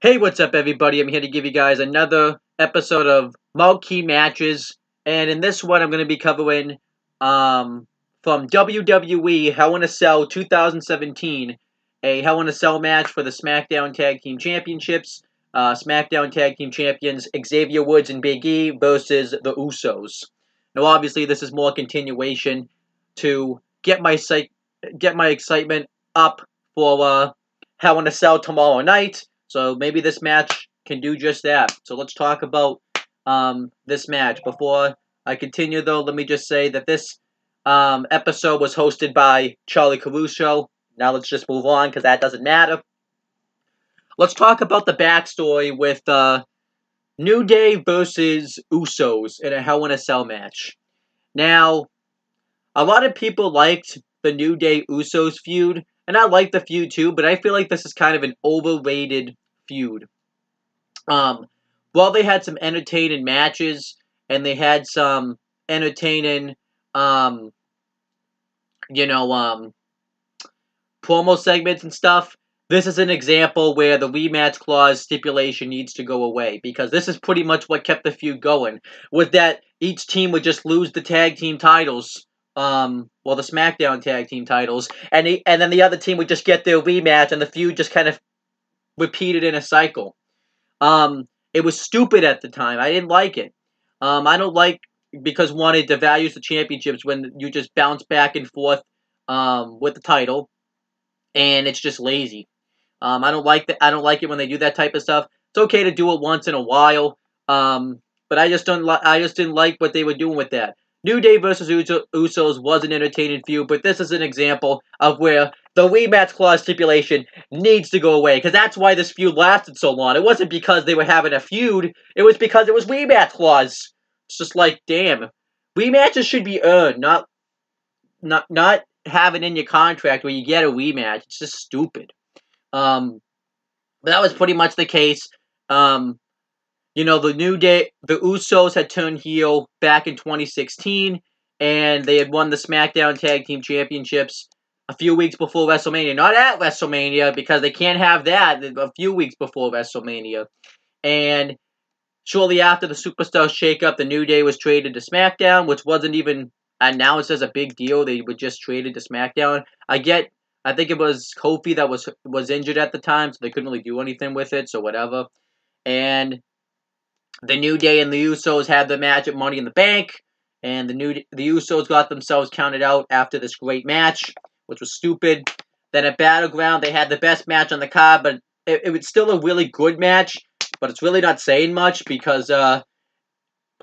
Hey, what's up, everybody? I'm here to give you guys another episode of Marquee Matches, and in this one, I'm going to be covering from WWE Hell in a Cell 2017, a Hell in a Cell match for the Smackdown Tag Team Championships. Smackdown Tag Team Champions Xavier Woods and Big E versus the Usos. Now, obviously, this is more continuation to get my excitement up for Hell in a Cell tomorrow night. So maybe this match can do just that. So let's talk about this match. Before I continue, though, let me just say that this episode was hosted by Charlie Caruso. Now let's just move on because that doesn't matter. Let's talk about the backstory with New Day versus Usos in a Hell in a Cell match. Now, a lot of people liked the New Day Usos feud, and I like the feud too, but I feel like this is kind of an overrated feud. While they had some entertaining matches, and they had some entertaining, promo segments and stuff, this is an example where the rematch clause stipulation needs to go away, because this is pretty much what kept the feud going, was that each team would just lose the tag team titles, the SmackDown tag team titles, and then the other team would just get their rematch, and the feud just kind of repeated in a cycle. It was stupid at the time. I didn't like it. I don't like, because one, it devalues the championships when you just bounce back and forth with the title, and it's just lazy. I don't like that. I don't like it when they do that type of stuff. It's okay to do it once in a while, but I just didn't like what they were doing with that. New Day versus Usos was an entertaining feud, but this is an example of where the rematch clause stipulation needs to go away, because that's why this feud lasted so long. It wasn't because they were having a feud, it was because it was rematch clause. It's just like, damn. Rematches should be earned, not having in your contract where you get a rematch. It's just stupid. But that was pretty much the case. The New Day, the Usos had turned heel back in 2016, and they had won the SmackDown Tag Team Championships a few weeks before WrestleMania. Not at WrestleMania, because they can't have that a few weeks before WrestleMania. And shortly after the Superstar shakeup, the New Day was traded to SmackDown, which wasn't even announced as a big deal. They were just traded to SmackDown. I think it was Kofi that was injured at the time, so they couldn't really do anything with it, so whatever. And the New Day and the Usos had the match at Money in the Bank, and the Usos got themselves counted out after this great match, which was stupid. Then at Battleground, they had the best match on the card, but it was still a really good match, but it's really not saying much, because a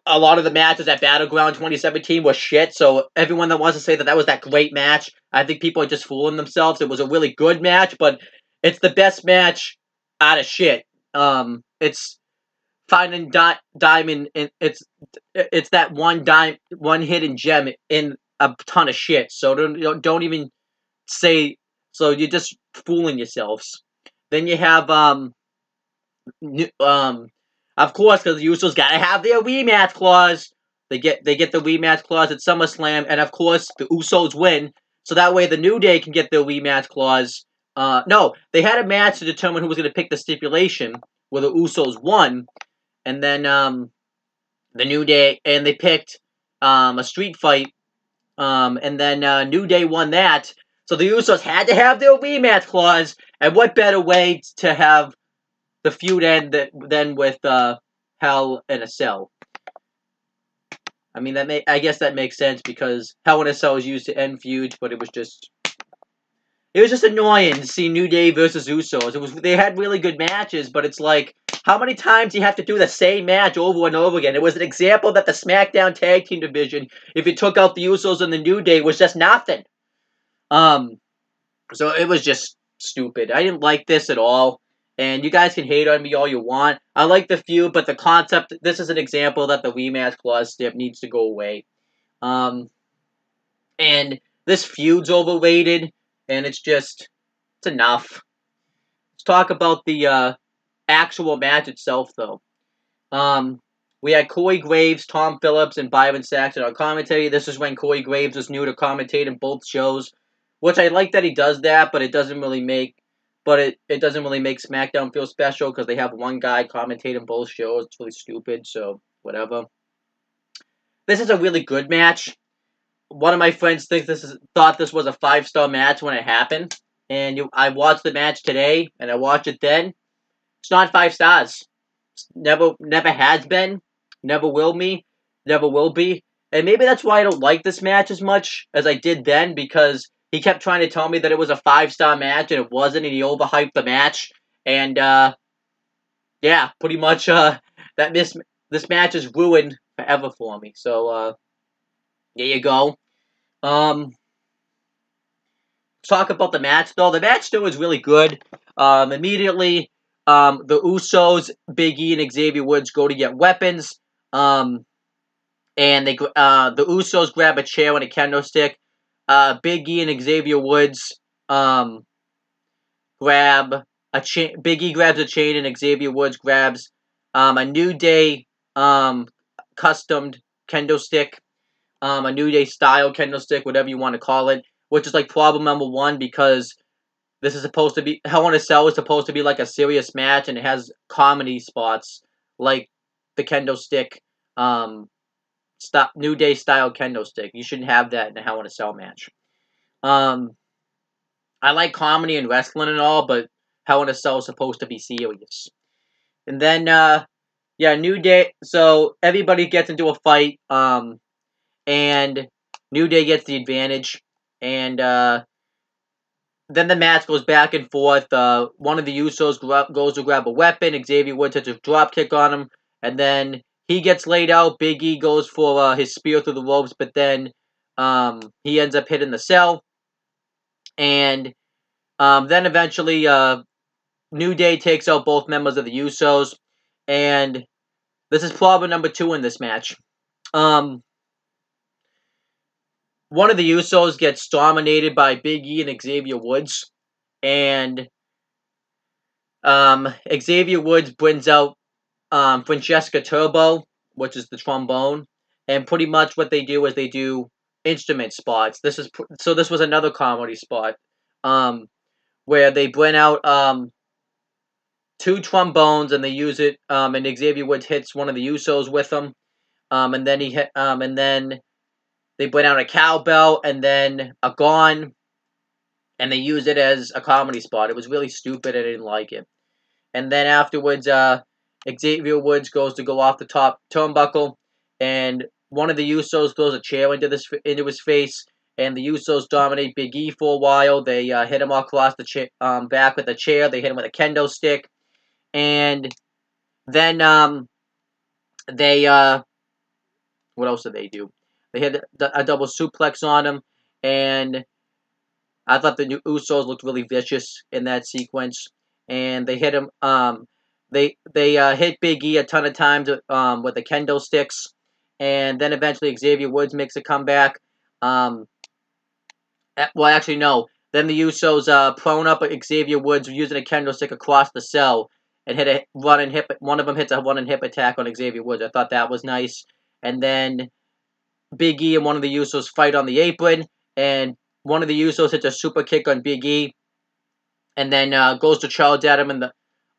lot of the matches at Battleground 2017 were shit, so everyone that wants to say that was that great match, I think people are just fooling themselves. It was a really good match, but it's the best match out of shit. It's finding diamond, it's that one hidden gem in a ton of shit. So don't even say. So you're just fooling yourselves. Then you have of course, because the Usos gotta have their rematch clause. They get the rematch clause at SummerSlam, and of course the Usos win. So that way the New Day can get their rematch clause. No, they had a match to determine who was going to pick the stipulation, where the Usos won. And then the New Day, and they picked a street fight, and then New Day won that. So the Usos had to have their rematch clause, and what better way to have the feud end than with Hell in a Cell? I mean, I guess that makes sense, because Hell in a Cell is used to end feuds, but it was just annoying to see New Day versus Usos. They had really good matches, but it's like, how many times do you have to do the same match over and over again? It was an example that the SmackDown Tag Team division, if you took out the Usos and the New Day, was just nothing. So it was just stupid. I didn't like this at all. And you guys can hate on me all you want. I like the feud, but the concept, this is an example that the rematch clause stip needs to go away. And this feud's overrated, and it's enough. Let's talk about the actual match itself, though. We had Corey Graves, Tom Phillips, and Byron Saxton on commentary. This is when Corey Graves was new to commentating both shows, which I like that he does that, but it doesn't really make but it doesn't really make SmackDown feel special because they have one guy commentating both shows. It's really stupid, so whatever. This is a really good match. One of my friends thought this was a 5-star match when it happened, and I watched the match today, and I watched it then. It's not 5 stars. Never has been, never will be, and maybe that's why I don't like this match as much as I did then, because he kept trying to tell me that it was a 5-star match and it wasn't, and he overhyped the match, and yeah, pretty much that this match is ruined forever for me. So there you go. Talk about the match though. The match still was really good. Immediately, the Usos, Big E, and Xavier Woods go to get weapons. And the Usos grab a chair and a kendo stick. Big E and Xavier Woods grab a chain. Big E grabs a chain and Xavier Woods grabs a New Day customed kendo stick, a New Day style kendo stick, whatever you want to call it. Which is like problem number one, because this is supposed to be Hell in a Cell is supposed to be like a serious match, and it has comedy spots like the kendo stick. New Day style kendo stick. You shouldn't have that in a Hell in a Cell match. I like comedy and wrestling and all, but Hell in a Cell is supposed to be serious. And then, yeah, New Day. So everybody gets into a fight, and New Day gets the advantage, and then the match goes back and forth. One of the Usos goes to grab a weapon. Xavier Woods hits a drop kick on him, and then he gets laid out. Big E goes for his spear through the ropes, but then he ends up hitting the cell. And then eventually New Day takes out both members of the Usos. And this is problem number 2 in this match. One of the Usos gets dominated by Big E and Xavier Woods. And Xavier Woods brings out Francesca Turbo, which is the trombone. And pretty much what they do is they do instrument spots. This was another comedy spot. Where they bring out 2 trombones and they use it, and Xavier Woods hits one of the Usos with them, and then they bring out a cowbell and then a gong, and they use it as a comedy spot. It was really stupid. I didn't like it. And then afterwards, Xavier Woods goes to go off the top turnbuckle, and one of the Usos throws a chair into his face. And the Usos dominate Big E for a while. They hit him across the back with a chair. They hit him with a kendo stick. And then they what else did they do? They hit a double suplex on him. And I thought the Usos looked really vicious in that sequence. And they hit him. They hit Big E a ton of times with the kendo sticks. And then eventually Xavier Woods makes a comeback. Well, actually, no. Then the Usos prone up Xavier Woods using a kendo stick across the cell and hit a running hip. One of them hits a running hip attack on Xavier Woods. I thought that was nice. And then Big E and one of the Usos fight on the apron, and one of the Usos hits a super kick on Big E, and then goes to charge at him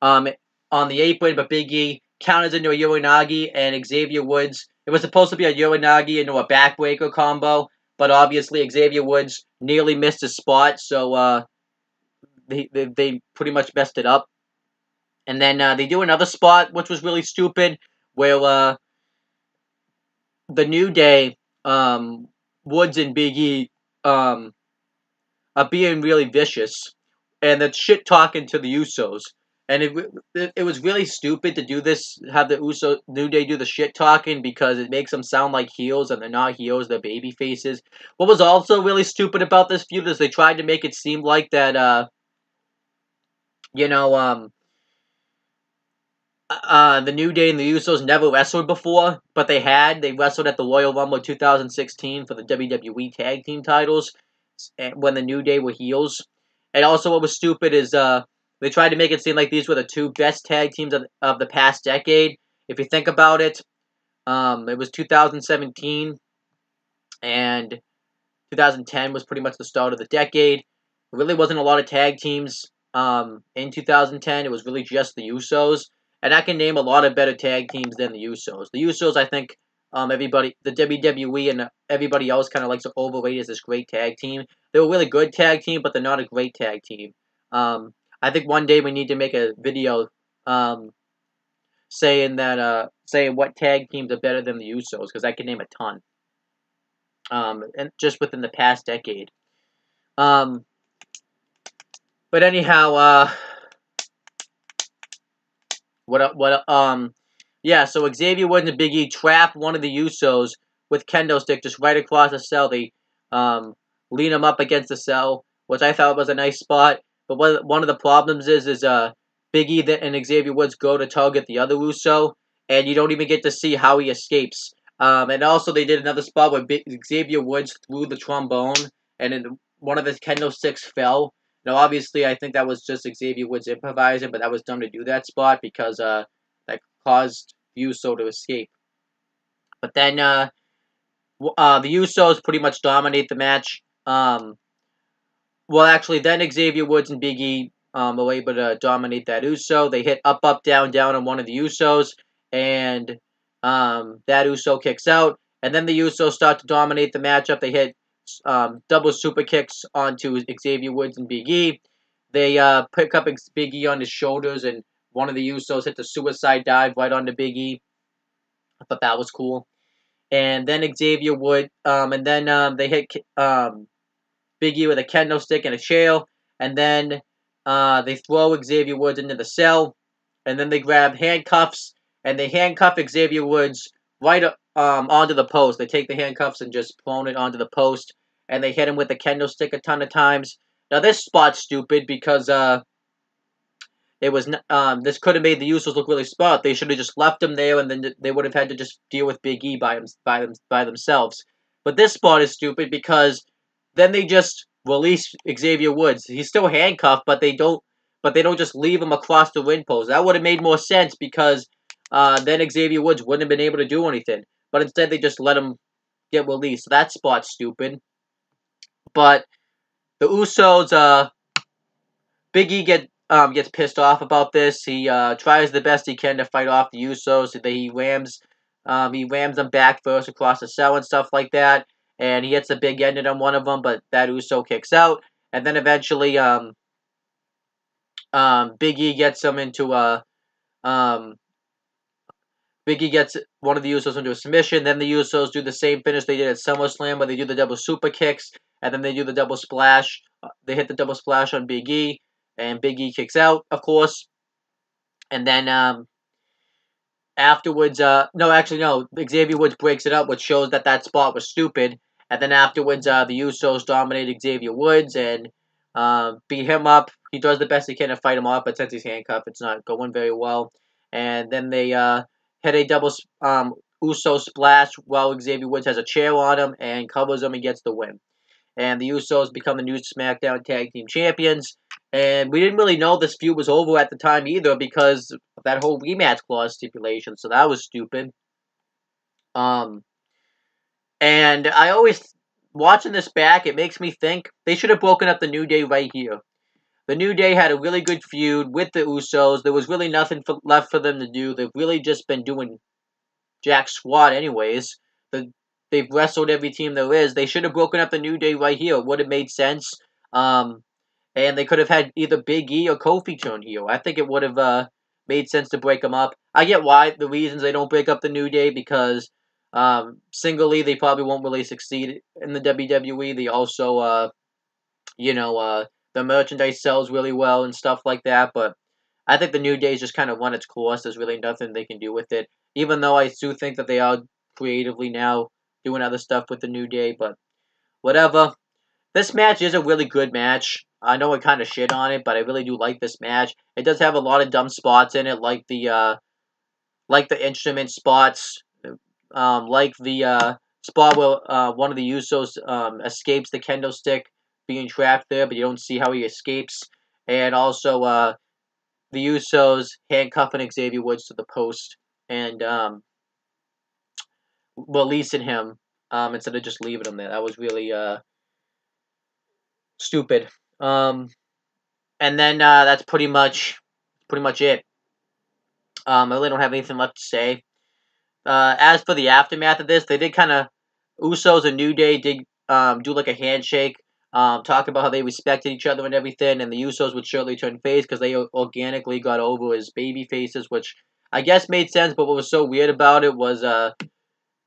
on the apron, but Big E counters into a Uranagi, and Xavier Woods. It was supposed to be a Uranagi into a backbreaker combo. But obviously, Xavier Woods nearly missed his spot, so they pretty much messed it up. And then they do another spot, which was really stupid, where the New Day, Woods and Big E, are being really vicious, and they're shit-talking to the Usos. And it was really stupid to do this, have the New Day do the shit-talking, because it makes them sound like heels, and they're not heels, they're baby faces. What was also really stupid about this feud is they tried to make it seem like that, the New Day and the Usos never wrestled before, but they had. They wrestled at the Royal Rumble 2016 for the WWE Tag Team titles, when the New Day were heels. And also what was stupid is, they tried to make it seem like these were the 2 best tag teams of the past decade. If you think about it, it was 2017, and 2010 was pretty much the start of the decade. There really wasn't a lot of tag teams in 2010, it was really just the Usos. And I can name a lot of better tag teams than the Usos. The Usos, I think, everybody, the WWE and everybody else kind of likes to overrate as this great tag team. They're a really good tag team, but they're not a great tag team. I think one day we need to make a video, saying what tag teams are better than the Usos, because I can name a ton. And just within the past decade. But anyhow, yeah, so Xavier Woods and Big E trap one of the Usos with kendo stick just right across the cell. They lean him up against the cell, which I thought was a nice spot. But one of the problems is Big E and Xavier Woods go to target the other Uso, and you don't even get to see how he escapes. And also they did another spot where Xavier Woods threw the trombone, and then one of his kendo sticks fell. Now, obviously, I think that was just Xavier Woods improvising, but that was dumb to do that spot because that caused Uso to escape. But then the Usos pretty much dominate the match. Well, actually, then Xavier Woods and Big E were able to dominate that Uso. They hit up, up, down, down on one of the Usos, and that Uso kicks out. And then the Usos start to dominate the matchup. They hit double super kicks onto Xavier Woods and Big E. They pick up Big E on his shoulders, and one of the Usos hits a suicide dive right onto Big E. I thought that was cool. And then Xavier Wood, and then they hit Big E with a kendo stick and a chair, and then they throw Xavier Woods into the cell, and then they grab handcuffs, and they handcuff Xavier Woods right onto the post. They take the handcuffs and just prone it onto the post, and they hit him with the kendo stick a ton of times. Now this spot's stupid because it was this could have made the Usos look really smart. They should have just left him there, and then they would have had to just deal with Big E by themselves. But this spot is stupid because then they just release Xavier Woods. He's still handcuffed, but they don't just leave him across the ring post. That would have made more sense because then Xavier Woods wouldn't have been able to do anything. But instead, they just let him get released. So that spot's stupid. But the Usos, Big E gets pissed off about this. He tries the best he can to fight off the Usos. He rams them back first across the cell and stuff like that. And he hits a big ending on one of them, but that Uso kicks out. And then eventually, Big E gets him into Big E gets one of the Usos into a submission. Then the Usos do the same finish they did at SummerSlam, where they do the double super kicks, and then they do the double splash. They hit the double splash on Big E, and Big E kicks out, of course. And then afterwards, no, actually, no, Xavier Woods breaks it up, which shows that spot was stupid. And then afterwards, the Usos dominate Xavier Woods and beat him up. He does the best he can to fight him off, but since he's handcuffed, it's not going very well. And then they hit a double Uso splash while Xavier Woods has a chair on him and covers him and gets the win. And the Usos become the new Smackdown Tag Team Champions. And we didn't really know this feud was over at the time either because of that whole rematch clause stipulation. So that was stupid. And I always, watching this back, it makes me think they should have broken up the New Day right here. The New Day had a really good feud with the Usos. There was really nothing left for them to do. They've really just been doing jack squat anyways. They've wrestled every team there is. They should have broken up the New Day right here. It would have made sense. And they could have had either Big E or Kofi turn heel. I think it would have made sense to break them up. I get why the reasons they don't break up the New Day because singly they probably won't really succeed in the WWE. They also, the merchandise sells really well and stuff like that. But I think the New Day's just kind of run its course. There's really nothing they can do with it. Even though I do think that they are creatively now doing other stuff with the New Day. But whatever. This match is a really good match. I know I kind of shit on it, but I really do like this match. It does have a lot of dumb spots in it, like the instrument spots, like the spot where one of the Usos escapes the kendo stick being trapped there, but you don't see how he escapes, and also the Usos handcuffing Xavier Woods to the post and releasing him instead of just leaving him there. That was really stupid. And then that's pretty much it. I really don't have anything left to say. As for the aftermath of this, they did kind of Usos and New Day did do like a handshake, talk about how they respected each other and everything, and the Usos would surely turn face because they organically got over as baby faces, which I guess made sense. But what was so weird about it was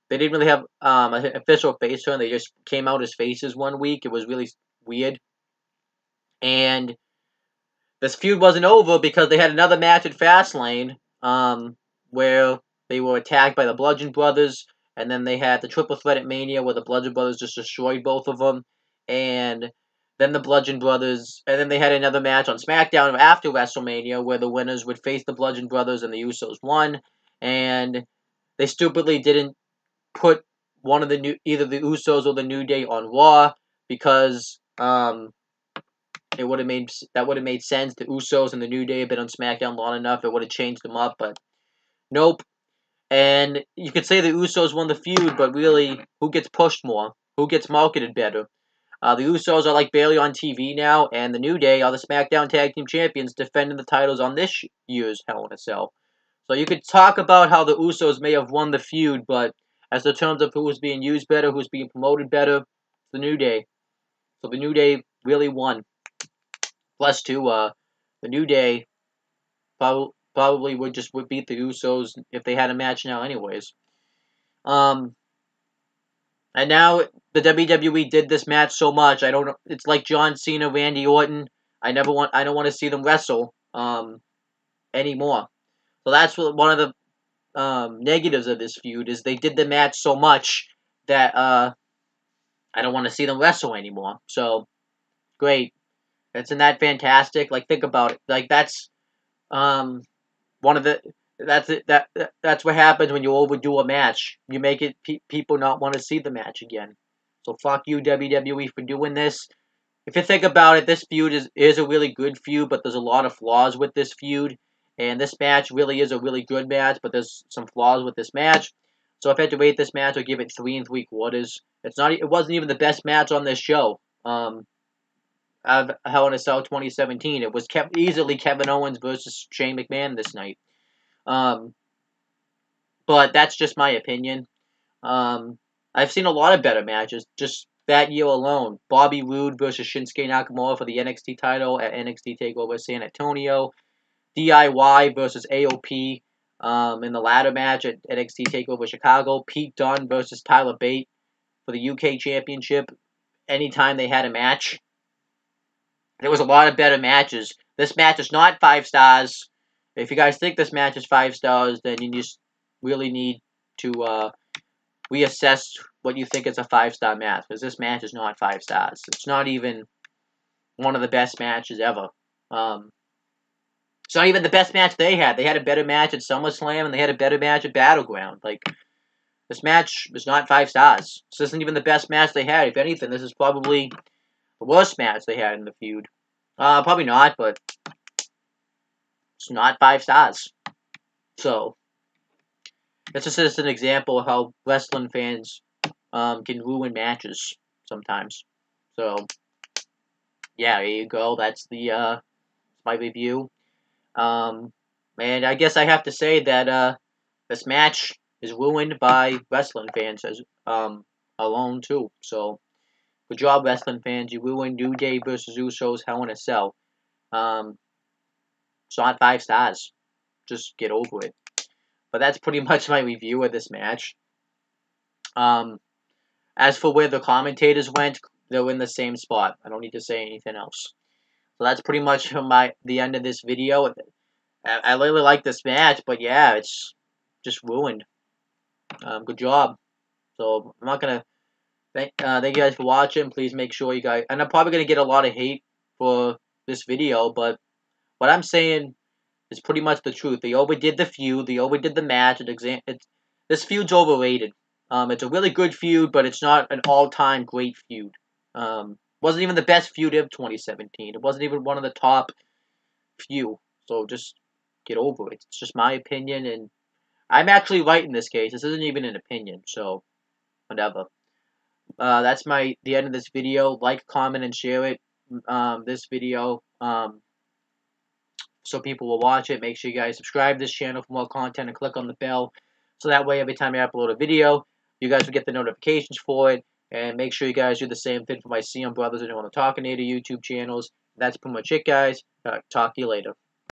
they didn't really have an official face turn. They just came out as faces one week. It was really weird, and this feud wasn't over because they had another match at Fastlane, where they were attacked by the Bludgeon Brothers, and then they had the triple threat at Mania where the Bludgeon Brothers just destroyed both of them, and then the Bludgeon Brothers, and then they had another match on Smackdown after WrestleMania where the winners would face the Bludgeon Brothers and the Usos won, and they stupidly didn't put one of the either the Usos or the New Day on Raw because it would have made sense. The Usos and the New Day have been on SmackDown long enough. It would have changed them up, but nope. And you could say the Usos won the feud, but really, who gets pushed more? Who gets marketed better? The Usos are like barely on TV now, and the New Day are the SmackDown Tag Team Champions defending the titles on this year's Hell in a Cell. So you could talk about how the Usos may have won the feud, but as in terms of who's being used better, who's being promoted better, the New Day. So the New Day really won. Plus, the New Day probably would beat the Usos if they had a match now, anyways. And now the WWE did this match so much. I don't know. It's like John Cena, Randy Orton. I don't want to see them wrestle anymore. So that's one of the negatives of this feud is they did the match so much that I don't want to see them wrestle anymore. So great. Isn't that fantastic? Like think about it. Like that's one of the that's what happens when you overdo a match. You make it people not want to see the match again. So fuck you WWE for doing this. If you think about it, this feud is a really good feud, but there's a lot of flaws with this feud. And this match really is a really good match, but there's some flaws with this match. So if I had to rate this match, I'd give it 3 3/4. It wasn't even the best match on this show. Of Hell in a Cell 2017. It was easily Kevin Owens versus Shane McMahon this night. But that's just my opinion. I've seen a lot of better matches just that year alone. Bobby Roode versus Shinsuke Nakamura for the NXT title at NXT TakeOver San Antonio. DIY versus AOP in the ladder match at NXT TakeOver Chicago. Pete Dunne versus Tyler Bate for the UK Championship. Anytime they had a match. There was a lot of better matches. This match is not 5 stars. If you guys think this match is 5 stars, then you just really need to reassess what you think is a 5-star match. Because this match is not 5 stars. It's not even one of the best matches ever. It's not even the best match they had. They had a better match at SummerSlam, and they had a better match at Battleground. Like, this match is not 5 stars. This isn't even the best match they had. If anything, this is probably the worst match they had in the feud. Probably not, but it's not 5 stars. So, that's just an example of how wrestling fans can ruin matches sometimes. So, yeah, there you go. That's my review. And I guess I have to say that this match is ruined by wrestling fans as alone too. So, good job, wrestling fans. You ruined New Day versus Usos Hell in a Cell. It's not 5 stars. Just get over it. But that's pretty much my review of this match. As for where the commentators went, they're in the same spot. I don't need to say anything else. So that's pretty much the end of this video. I really like this match, but yeah, it's just ruined. Good job. So I'm not gonna thank you guys for watching. Please make sure you guys. And I'm probably gonna get a lot of hate for this video, but what I'm saying is pretty much the truth. They overdid the feud. They overdid the match. This feud's overrated. It's a really good feud, but it's not an all-time great feud. Wasn't even the best feud of 2017. It wasn't even one of the top few. So just get over it. It's just my opinion, and I'm actually right in this case. This isn't even an opinion, so whatever. That's the end of this video. Like, comment, and share it. This video. so people will watch it. Make sure you guys subscribe to this channel for more content and click on the bell. So that way, every time I upload a video, you guys will get the notifications for it. And make sure you guys do the same thing for my CM brothers and anyone I'm talking to YouTube channels. That's pretty much it, guys. Talk to you later.